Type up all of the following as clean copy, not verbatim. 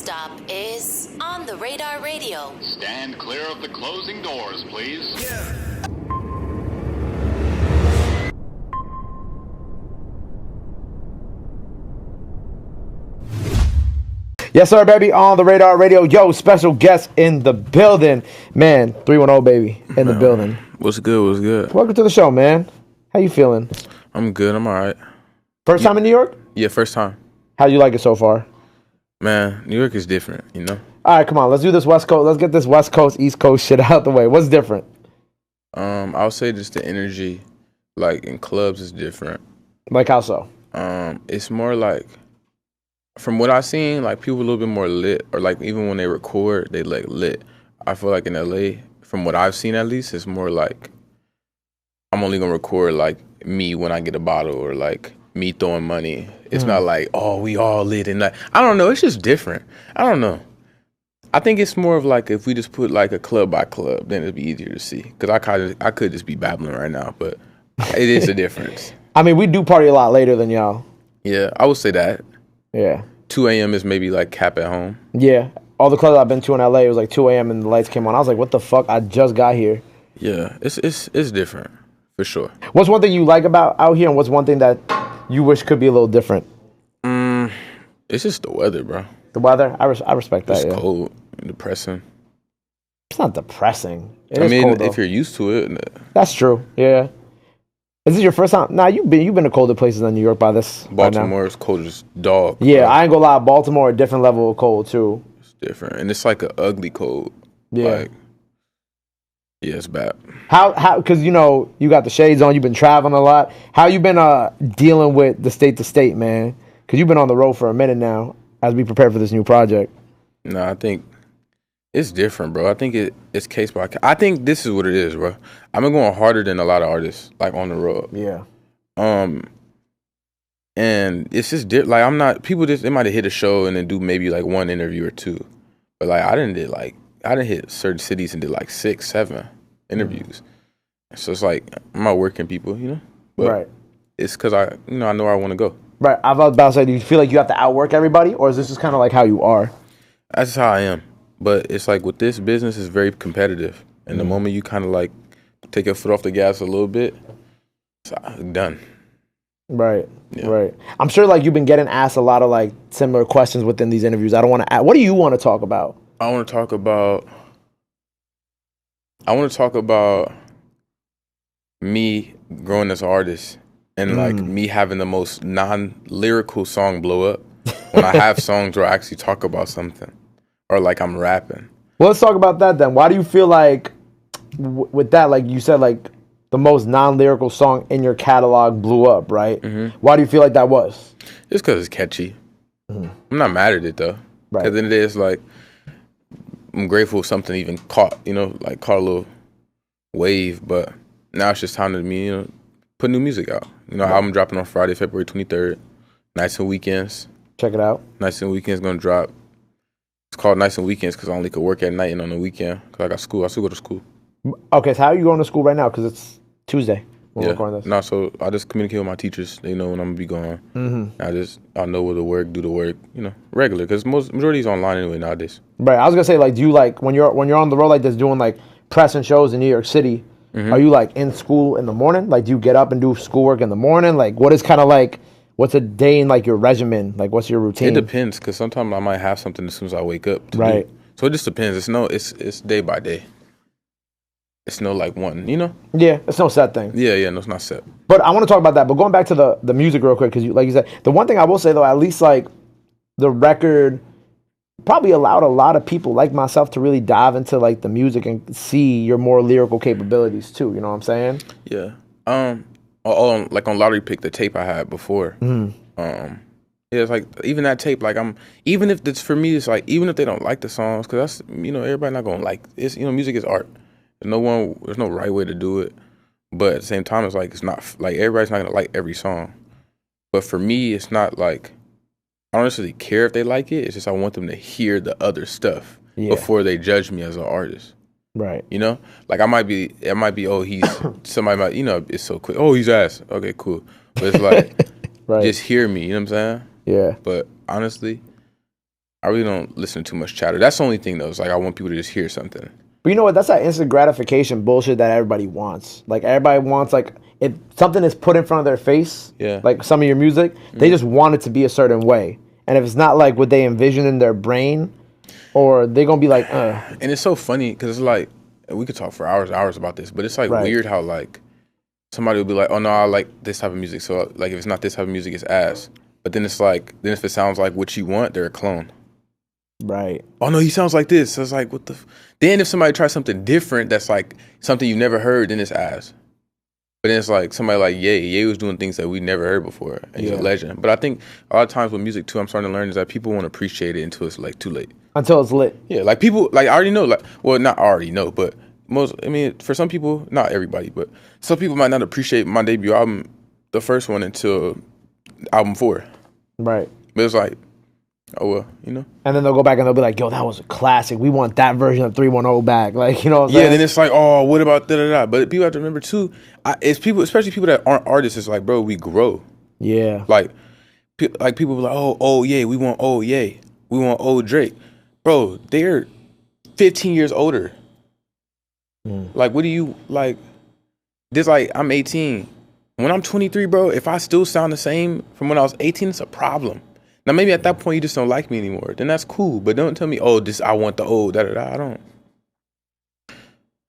stop is On the Radar Radio. Stand clear of the closing doors, please. Yeah. Yes, sir, baby, on the Radar Radio. Yo, special guest in the building. Man, 310Babii in the building. What's good? What's good? Welcome to the show, man. How you feeling? I'm good. I'm all right. First time in New York? Yeah, first time. How you like it so far? Man, New York is different, you know? All right, come on. Let's do this West Coast. Let's get this West Coast, East Coast shit out the way. What's different? I would say just the energy, like, in clubs is different. Like how so? It's more like, from what I've seen, like, people a little bit more lit, or, like, even when they record, they, like, lit. I feel like in L.A., from what I've seen at least, it's more like, I'm only gonna record, like, me when I get a bottle, or, like, me throwing money. It's not like, oh, we all lit, and like, I don't know, it's just different. I don't know. I think it's more of like, if we just put like a club by club, then it'd be easier to see. Because I could just be babbling right now, but it is a difference. I mean, we do party a lot later than y'all. Yeah, I would say that. Yeah. 2 a.m. is maybe like cap at home. Yeah. All the clubs I've been to in LA, it was like 2 a.m. and the lights came on. I was like, what the fuck? I just got here. Yeah, it's different, for sure. What's one thing you like about out here, and what's one thing that you wish could be a little different? It's just the weather, bro. The weather? I respect that, It's yeah. cold and depressing. It's not depressing. It I is mean, cold, though. if you're used to it. That's true, yeah. Is this your first time? Nah, you've been to colder places than New York by this Baltimore is cold as dog. Yeah, bro. I ain't gonna lie. Baltimore, a different level of cold, too. It's different. And it's like an ugly cold. Yeah. Like, yeah, it's bad. How? Because, you know, you got the shades on. You've been traveling a lot. How you been dealing with the state to state, man? Because you've been on the road for a minute now as we prepare for this new project. No, I think it's different, bro. I think it's case by case. I think this is what it is, bro. I've been going harder than a lot of artists, like, on the road. Yeah. And it's just like, I'm not, people just, they might have hit a show and then do maybe like one interview or two. But like, I didn't hit certain cities and did like 6, 7 interviews. So it's like, I'm not working people, you know? But right. It's because I know where I want to go. Right. I was about to say, do you feel like you have to outwork everybody, or is this just kind of like how you are? That's just how I am. But it's like, with this business, it's very competitive. And the moment you kind of like take your foot off the gas a little bit, it's done. Right. Yeah. Right. I'm sure like you've been getting asked a lot of like similar questions within these interviews. I don't want to ask. What do you want to talk about? I want to talk about me growing as an artist and like me having the most non-lyrical song blow up when I have songs where I actually talk about something or like I'm rapping. Well, let's talk about that then. Why do you feel like with that, like you said, like the most non-lyrical song in your catalog blew up, right? Mm-hmm. Why do you feel like that was? Just because it's catchy. Mm-hmm. I'm not mad at it though. Right. At the end of the day, it's like, I'm grateful if something even caught a little wave, but now it's just time to me, put new music out. Album dropping on Friday, February 23rd. Nights and Weekends. Check it out. Nights and Weekends gonna drop. It's called Nights and Weekends because I only could work at night and on the weekend because I got school. I still go to school. Okay, so how are you going to school right now? Because it's Tuesday when we're recording this. No, so I just communicate with my teachers. They know when I'm gonna be going. Mm-hmm. I know where to work, do the work, regular. Because majority is online anyway nowadays. Right. I was gonna say, like, do you like when you're on the road like this, doing like pressing shows in New York City? Are you like in school in the morning? Like, do you get up and do schoolwork in the morning? Like, what is kind of like, what's a day in like your regimen? Like, what's your routine? It depends because sometimes I might have something as soon as I wake up. Right. Do. So it just depends. It's day by day. It's no like one, Yeah, it's no set thing. Yeah, no, it's not set. But I want to talk about that. But going back to the music real quick, because like you said, the one thing I will say though, at least like the record probably allowed a lot of people like myself to really dive into like the music and see your more lyrical capabilities too. You know what I'm saying? Yeah. Like on Lottery Pick, the tape I had before. Yeah, it's like even that tape. Like even if it's for me, it's like even if they don't like the songs, because that's everybody not gonna like. It's music is art. There's no right way to do it. But at the same time, it's like it's not like everybody's not gonna like every song. But for me, it's not like I don't necessarily care if they like it. It's just I want them to hear the other stuff before they judge me as an artist. Right. Like it might be, oh, he's, somebody might, it's so quick. Oh, he's ass. Okay, cool. But it's like, right. Just hear me, you know what I'm saying? Yeah. But honestly, I really don't listen to too much chatter. That's the only thing though. It's like I want people to just hear something. But you know what? That's that instant gratification bullshit that everybody wants. Like everybody wants, like if something is put in front of their face, like some of your music, they just want it to be a certain way. And if it's not like what they envision in their brain, or they're gonna be like, And it's so funny because it's like we could talk for hours about this, but it's like weird how like somebody will be like, oh no, I like this type of music. So like if it's not this type of music, it's ass. But then it's like, then if it sounds like what you want, they're a clone. Right. Oh no, he sounds like this. So it's like, what the? Then if somebody tries something different, that's like something you've never heard, then it's ass. But then it's like somebody like Ye was doing things that we never heard before, and he's a legend. But I think a lot of times with music too, I'm starting to learn is that people won't appreciate it until it's like too late. Until it's lit. Yeah, like people, like I already know, like well, not already know, but most. I mean, for some people, not everybody, but some people might not appreciate my debut album, the first one, until album 4. Right. But it's like, oh well, you know. And then they'll go back and they'll be like, yo, that was a classic. We want that version of 310 back. Like, you know what I'm saying? Then it's like, oh, what about da-da-da? But people have to remember, too, it's people, especially people that aren't artists, it's like, bro, we grow. Yeah. Like people be like, oh, yeah, we want old Ye. We want old Drake. Bro, they're 15 years older. Like, what do you, like, this, like, I'm 18. When I'm 23, bro, if I still sound the same from when I was 18, it's a problem. Now, maybe at that point you just don't like me anymore. Then that's cool. But don't tell me, oh, I want the old, da-da-da. I don't.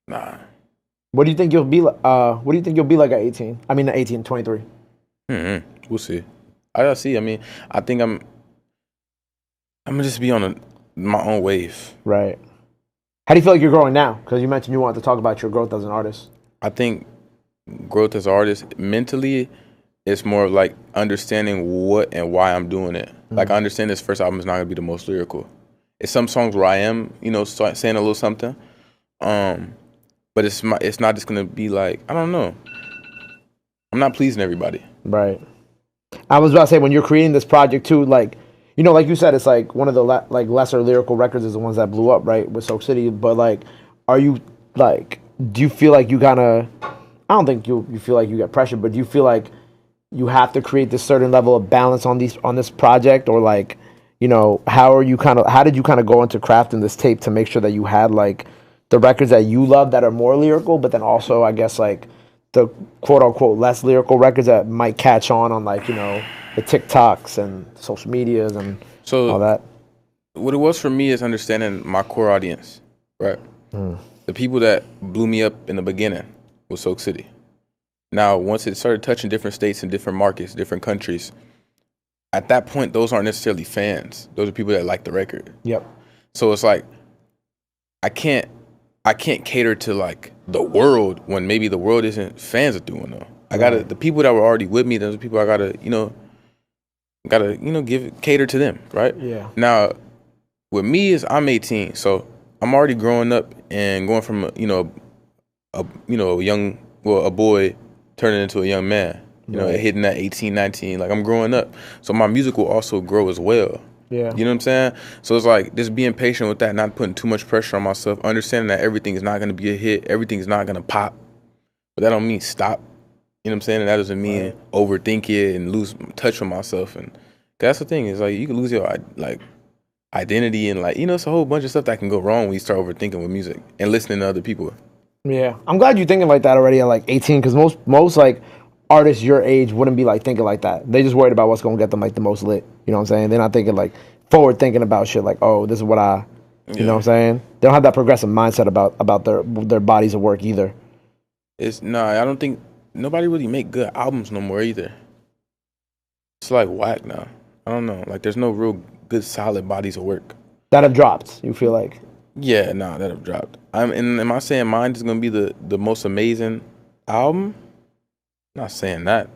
Nah. What do you think you'll be like? What do you think you'll be like at 18? I mean, at 18, 23. We'll see. I gotta see. I mean, I think I'm gonna just be on my own wave. Right. How do you feel like you're growing now? Because you mentioned you wanted to talk about your growth as an artist. I think growth as an artist, mentally, it's more of like understanding what and why I'm doing it. Like I understand this first album is not gonna be the most lyrical. It's some songs where I am, you know, saying a little something. But it's not just gonna be like, I don't know. I'm not pleasing everybody. Right. I was about to say, when you're creating this project too, like, you know, like you said, it's like one of the like lesser lyrical records is the ones that blew up, right, with Soak City. But like, are you like, do you feel like you gotta? I don't think you feel like you get pressure, but do you feel like you have to create this certain level of balance on this project, or like, you know, how did you kind of go into crafting this tape to make sure that you had like the records that you love that are more lyrical, but then also I guess like the quote unquote less lyrical records that might catch on like, you know, the TikToks and social medias and all that. What it was for me is understanding my core audience, right? The people that blew me up in the beginning was Soak City. Now, once it started touching different states and different markets, different countries, at that point, those aren't necessarily fans. Those are people that like the record. Yep. So it's like, I can't cater to like the world when maybe the world isn't fans of 310. I gotta, the people that were already with me, those are people I gotta, cater to them, right? Yeah. Now, with me is I'm 18, so I'm already growing up and going from a boy turning into a young man, hitting that 18, 19, like I'm growing up. So my music will also grow as well. Yeah. You know what I'm saying? So it's like just being patient with that, not putting too much pressure on myself, understanding that everything is not going to be a hit, everything is not going to pop. But that don't mean stop. You know what I'm saying? And that doesn't mean overthink it and lose touch with myself. And that's the thing, is like you can lose your like identity and like, it's a whole bunch of stuff that can go wrong when you start overthinking with music and listening to other people. Yeah. I'm glad you're thinking like that already at like 18, because most like artists your age wouldn't be like thinking like that. They just worried about what's gonna get them like the most lit. You know what I'm saying? They're not thinking like forward thinking about shit like, oh, this is what you know what I'm saying? They don't have that progressive mindset about their bodies of work either. I don't think nobody really make good albums no more either. It's like whack now. I don't know. Like there's no real good solid bodies of work that have dropped. You feel like? Yeah, that have dropped. Am I saying mine is gonna be the most amazing album? Not saying that,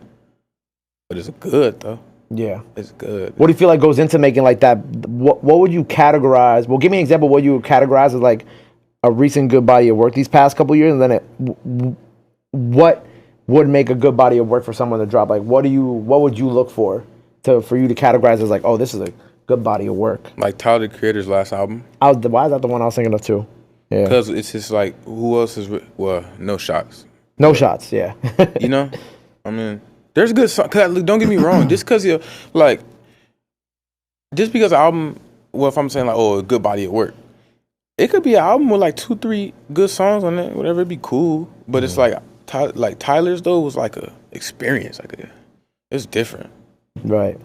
but it's good though. Yeah, it's good. What do you feel like goes into making like that? What would you categorize? Well, give me an example of what you would categorize as like a recent good body of work these past couple years, and then what would make a good body of work for someone to drop? Like, what would you look for you to categorize as like, oh, this is a good body of work? Like Tyler, the Creator's last album. Why is that the one I was thinking of too? Yeah, because it's just like, who else is No Shots. No Shots, yeah. I mean, there's good songs. Don't get me wrong. Just because the album well, if I'm saying like, oh, a good body of work, it could be an album with like 2-3 good songs on it. Whatever, it'd be cool. But it's like Tyler's though was like a experience. It's different. Right.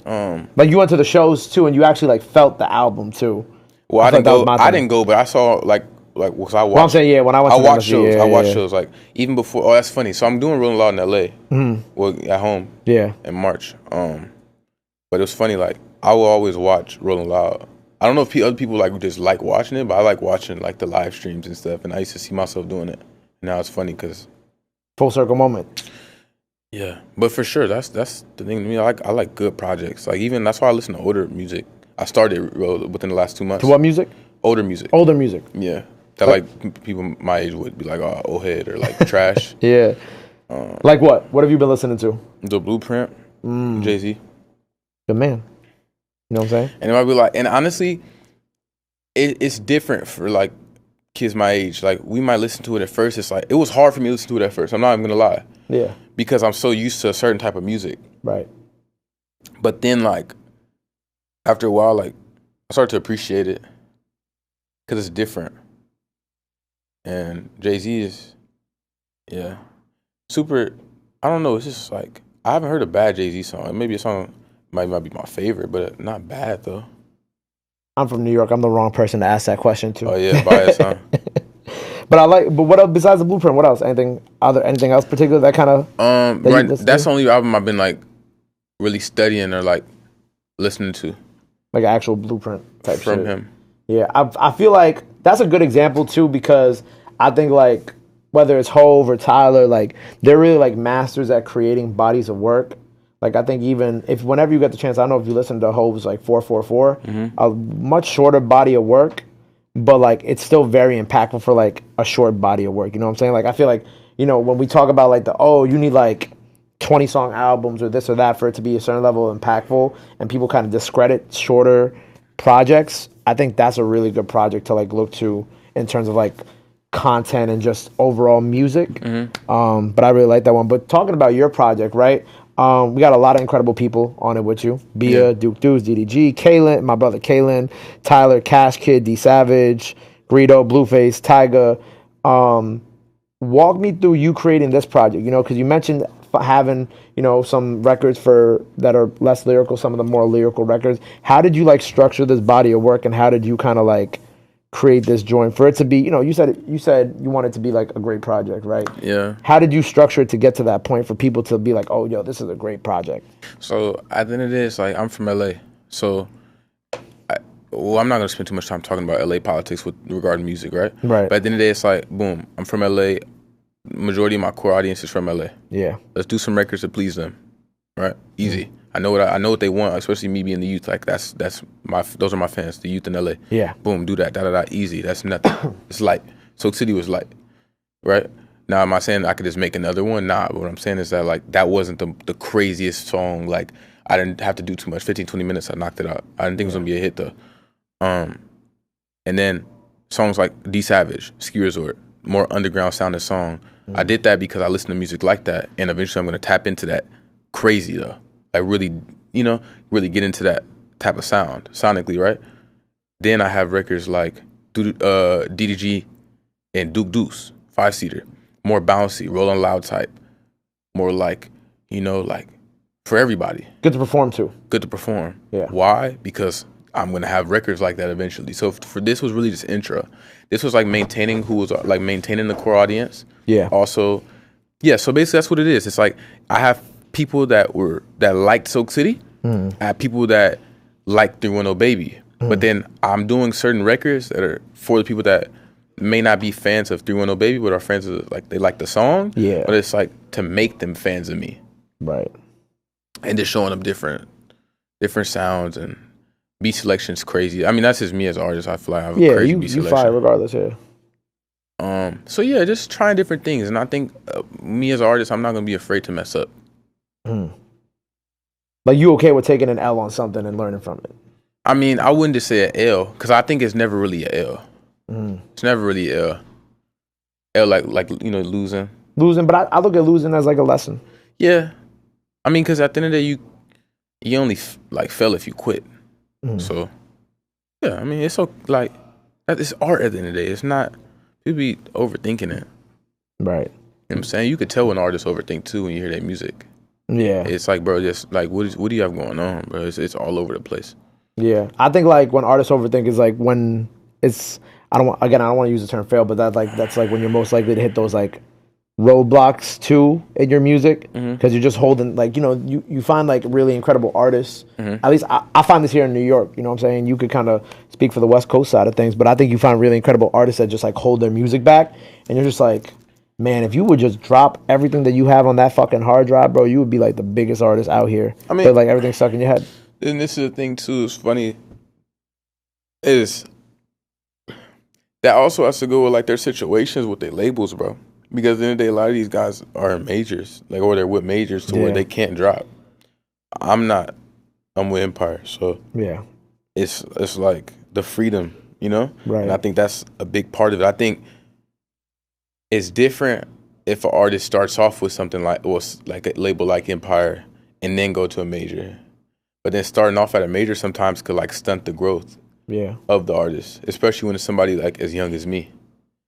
Like you went to the shows too, and you actually like felt the album too. Well, I didn't go, but I saw like because I watched. Well, I'm saying when I went. I watched shows. I watched shows like even before. Oh, that's funny. So I'm doing Rolling Loud in L.A. Well, at home. Yeah. In March. But it was funny. Like I will always watch Rolling Loud. I don't know if other people like just like watching it, but I like watching like the live streams and stuff. And I used to see myself doing it. Now it's funny because full circle moment. Yeah, but for sure, that's the thing to me. I like good projects. Like even that's why I listen to older music. I started within the last 2 months. To what music? Older music. Older music. Yeah, that like people my age would be like, oh, old head or like trash. Yeah. Like what? What have you been listening to? The Blueprint, Jay-Z. Good man. You know what I'm saying? And it might be like, and honestly, it's different for like kids my age. Like we might listen to it at first. It's like it was hard for me to listen to it at first. I'm not even gonna lie. Yeah. Because I'm so used to a certain type of music. Right. But then like after a while, like I started to appreciate it because it's different. And Jay-Z is, yeah, super. I don't know. It's just like I haven't heard a bad Jay-Z song. Maybe a song might be my favorite, but not bad though. I'm from New York. I'm the wrong person to ask that question to. Oh yeah, bias, huh? But what else besides the Blueprint? What else? Anything else particular that kind of? That's the only album I've been like really studying or like listening to. Like an actual Blueprint type from shit. him. Yeah, I feel like that's a good example too because I think like whether it's Hove or Tyler, like they're really like masters at creating bodies of work. Like I think even if whenever you get the chance, I don't know if you listen to Hove's like 444, a much shorter body of work, but like it's still very impactful for like a short body of work. You know what I'm saying? Like I feel like, you know, when we talk about like you need like 20 song albums or this or that for it to be a certain level of impactful, and people kind of discredit shorter projects, I think that's a really good project to like look to in terms of like content and just overall music. But I really like that one. But talking about your project, right? We got a lot of incredible people on it with you. Bia, Duke Deuce, DDG, Kalen, my brother Kalen, Tyler, Cash Kid, D Savage, Greedo, Blueface, Tyga. Walk me through you creating this project, you know, because you mentioned having, you know, some records that are less lyrical, some of the more lyrical records. How did you like structure this body of work, and how did you kind of like create this joint for it to be, you know, you said you want it to be like a great project, right? Yeah. How did you structure it to get to that point for people to be like, oh, yo, this is a great project? So at the end of the day, it's like I'm from LA, so I'm not gonna spend too much time talking about LA politics with regarding music, right? Right. But at the end of the day, it's like, boom, I'm from LA. Majority of my core audience is from LA. Yeah. Let's do some records to please them, right? Easy. I know what they want, especially me being the youth. Like those are my fans, the youth in LA. Yeah. Boom, do that. Easy. That's nothing. It's light. Soak City was light, right? Now, am I saying I could just make another one? Nah. But what I'm saying is that like that wasn't the craziest song. Like I didn't have to do too much. 15, 20 minutes, I knocked it out. I didn't think it was gonna be a hit though. And then songs like D Savage, Ski Resort, more underground sounding song. I did that because I listen to music like that, and eventually I'm gonna tap into that crazy though. Like really, you know, really get into that type of sound sonically, right? Then I have records like DDG and Duke Deuce, 5-seater, more bouncy, Rolling Loud type, more like, you know, like for everybody. Good to perform to. Good to perform. Yeah. Why? Because I'm gonna have records like that eventually. So for this was really just intro. This was like maintaining the core audience. Yeah. Also, yeah. So basically, that's what it is. It's like I have people that liked Soak City. I have people that like 310Babii. But then I'm doing certain records that are for the people that may not be fans of 310Babii, but are fans of like they like the song. Yeah. But it's like to make them fans of me. Right. And just showing them different sounds, and beat selection's crazy. I mean, that's just me as an artist. I feel like I have a crazy beat selection. You fire regardless, yeah. So yeah, just trying different things, and I think me as an artist, I'm not gonna be afraid to mess up. Like you okay with taking an L on something and learning from it? I mean, I wouldn't just say an L, because I think it's never really an L. It's never really an L. L like you know, losing. Losing, but I look at losing as like a lesson. Yeah, I mean, because at the end of the day, you only like fail if you quit. So Yeah, I mean, it's so like it's art at the end of the day. It's not people be overthinking it. Right. You know what I'm saying? You could tell when artists overthink too when you hear their music. Yeah. It's like, bro, just like what do you have going on, bro? It's all over the place. Yeah. I think like when artists overthink is like when it's I don't want to use the term fail, but that's like when you're most likely to hit those like roadblocks too in your music because you're just holding like you find like really incredible artists. At least I find this here in New York. You know what I'm saying? You could kind of speak for the West Coast side of things, but I think you find really incredible artists that just like hold their music back, and you're just like, man, if you would just drop everything that you have on that fucking hard drive, bro, you would be like the biggest artist out here. I mean, but like everything's stuck in your head. And this is the thing too. It's funny. Is that also has to go with like their situations with their labels, bro. Because at the end of the day, a lot of these guys are in majors, like, or they're with majors to where they can't drop. I'm not. I'm with Empire, so yeah, it's like the freedom, you know. Right. And I think that's a big part of it. I think it's different if an artist starts off with something like a label like Empire and then go to a major, but then starting off at a major sometimes could like stunt the growth of the artist, especially when it's somebody like as young as me.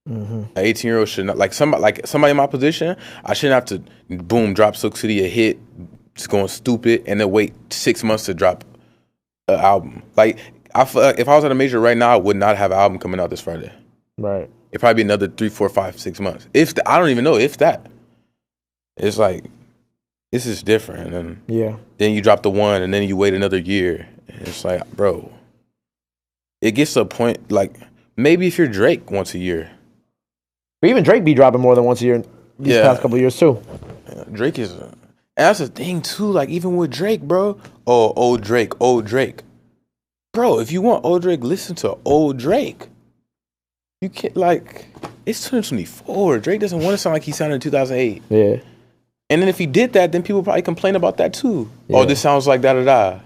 An 18-year-old should not like somebody in my position. I shouldn't have to boom drop Silk City a hit, just going stupid, and then wait 6 months to drop an album. Like I feel like if I was at a major right now, I would not have an album coming out this Friday. Right. It'd probably be another 3, 4, 5, 6 months. I don't even know if that. It's like this is different, and then you drop the one, and then you wait another year. And it's like, bro, it gets to a point like maybe if you're Drake once a year. But even Drake be dropping more than once a year these past couple of years too. Yeah, Drake is, and that's the thing too. Like even with Drake, bro. Oh, old Drake. Bro, if you want old Drake, listen to old Drake. You can't like it's 2024. Drake doesn't want to sound like he sounded in 2008. Yeah. And then if he did that, then people probably complain about that too. Yeah. Oh, this sounds like da da da.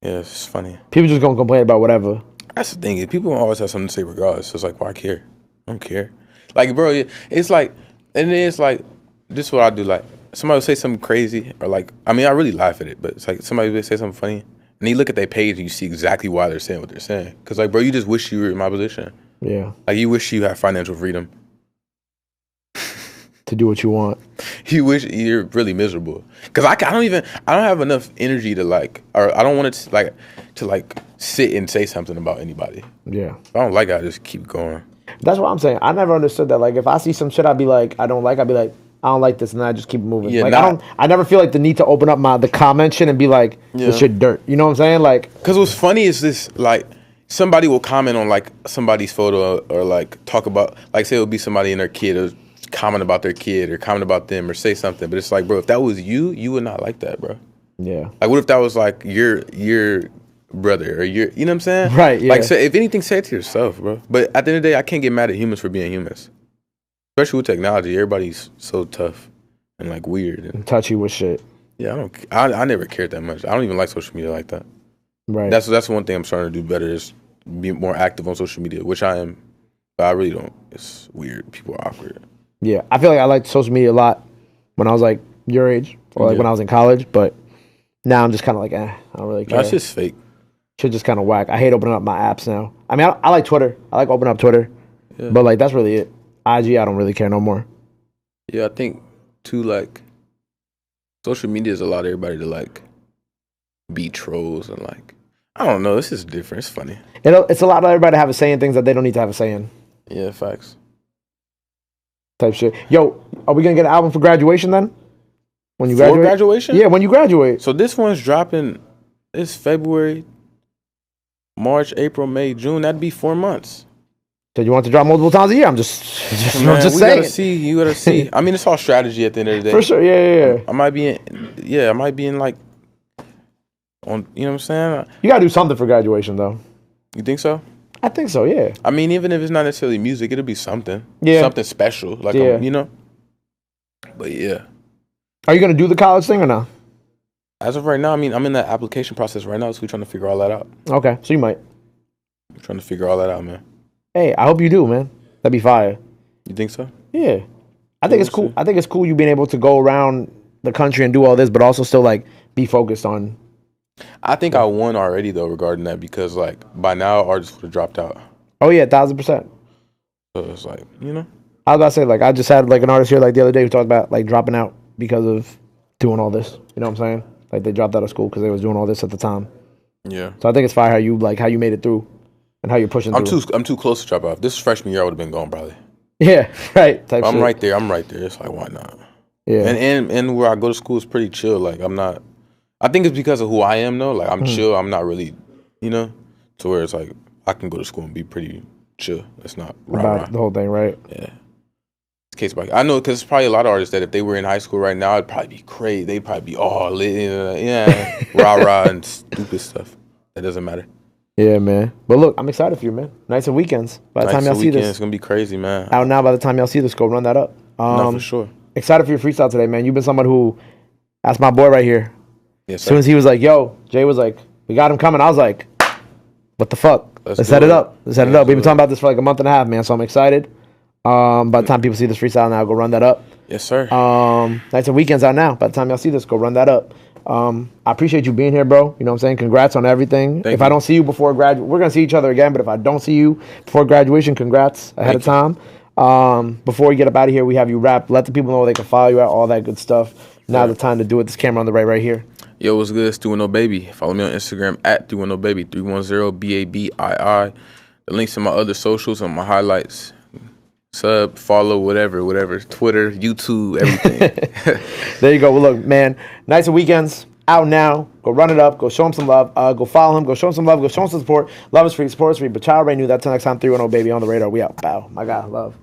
Yeah, it's funny. People just gonna complain about whatever. That's the thing. People always have something to say regardless. So it's like, why care? I don't care. Like, bro, it's like, and then it's like, this is what I do. Like, somebody will say something crazy, or like, I mean, I really laugh at it, but it's like somebody will say something funny, and you look at their page and you see exactly why they're saying what they're saying. Because, like, bro, you just wish you were in my position. Yeah. Like, you wish you had financial freedom. To do what you want. You wish you're really miserable. Because I don't have enough energy to, like, or I don't want to sit and say something about anybody. Yeah. If I don't like it, I just keep going. That's what I'm saying. I never understood that. Like, if I see some shit, I'd be like, I don't like this, and then I just keep moving. Yeah, like, I never feel like the need to open up the comment shit and be like, this shit dirt. You know what I'm saying? Like, because what's funny is this, like, somebody will comment on, like, somebody's photo or, like, talk about, like, say it would be somebody and their kid or comment about their kid or comment about them or say something. But it's like, bro, if that was you would not like that, bro. Yeah. Like, what if that was, like, your brother or you know what I'm saying? Right, yeah. Like, if anything, say it to yourself, bro. But at the end of the day, I can't get mad at humans for being humans. Especially with technology, everybody's so tough and like weird and touchy with shit. Yeah, I never cared that much. I don't even like social media like that. Right. That's one thing I'm starting to do better is be more active on social media, which I am, but I really don't. It's weird. People are awkward. Yeah, I feel like I liked social media a lot when I was like your age or like when I was in college, but now I'm just kind of like, I don't really care. That's just fake. Shit just kind of whack. I hate opening up my apps now. I mean, I like Twitter. I like opening up Twitter, but like that's really it. IG, I don't really care no more. Yeah, I think too, like, social media has allowed everybody to like be trolls and like, I don't know, this is different. It's funny. It's allowed everybody to have a say in things that they don't need to have a say in. Yeah, facts. Type shit. Yo, are we gonna get an album for graduation then? When you graduate? For graduation? Yeah, when you graduate. So this one's dropping. It's February, March, April, May, June. That'd be 4 months. So you want to drop multiple times a year? I'm just saying. You gotta see. I mean, it's all strategy at the end of the day. For sure, yeah. I might be in like, on, you know what I'm saying? You gotta do something for graduation though. You think so? I think so, yeah. I mean, even if it's not necessarily music, it'll be something. Yeah. Something special. Like, you know? But yeah. Are you gonna do the college thing or no? As of right now, I mean, I'm in that application process right now, so we're trying to figure all that out. Okay, so you might. We're trying to figure all that out, man. Hey, I hope you do, man. That'd be fire. You think so? Yeah. I think it's cool. I think it's cool you being able to go around the country and do all this, but also still like be focused on I think I won already though regarding that because like by now artists would have dropped out. Oh yeah, 1,000%. So it's like, you know. I was about to say, like, I just had like an artist here like the other day who talked about like dropping out because of doing all this. You know what I'm saying? Like they dropped out of school because they was doing all this at the time. Yeah. So I think it's fire how you made it through and how you're pushing through. I'm too close to drop off. This freshman year I would have been gone probably. Yeah, right. Type I'm shit. right there. I'm right there. It's like why not? Yeah. And where I go to school is pretty chill. Like I'm not. I think it's because of who I am though. Like I'm chill. I'm not really, you know, to where it's like I can go to school and be pretty chill. It's not About the whole thing, right? Yeah. It's case by case. I know because there's probably a lot of artists that if they were in high school right now, it'd probably be crazy. They'd probably be all lit, yeah, rah rah and stupid stuff. That doesn't matter. Yeah, man. But look, I'm excited for you, man. Nights and weekends. By the time y'all see this, it's gonna be crazy, man. out now. By the time y'all see this, go run that up. No, for sure. Excited for your freestyle today, man. You've been someone who, that's my boy right here. Yes, As soon as he was like, "Yo," Jay was like, "We got him coming." I was like, "What the fuck? Let's set it up. Let's set it up." We've been talking about this for like a month and a half, man. So I'm excited. By the time people see this freestyle now, go run that up. Yes, sir. Nights and weekends out now. By the time y'all see this, go run that up. I appreciate you being here, bro. You know what I'm saying? Congrats on everything. If I don't see you before graduation, we're going to see each other again. But if I don't see you before graduation, congrats ahead of time. Before we get up out of here, we have you rap. Let the people know where they can follow you at, all that good stuff. Now the time to do it. This camera on the right here. Yo, what's good? It's 310Babii. Follow me on Instagram at 310Babii, 310Babii. The links to my other socials on my highlights. Sub, follow, whatever, Twitter, YouTube, everything. There you go. Well, look, man, nights and weekends out now. Go run it up. Go show him some love. Go follow him. Go show him some love. Go show him some support. Love is free. Support is free. But child right knew that. Till next time, 310Babii on the radar. We out. Bow. My God, love.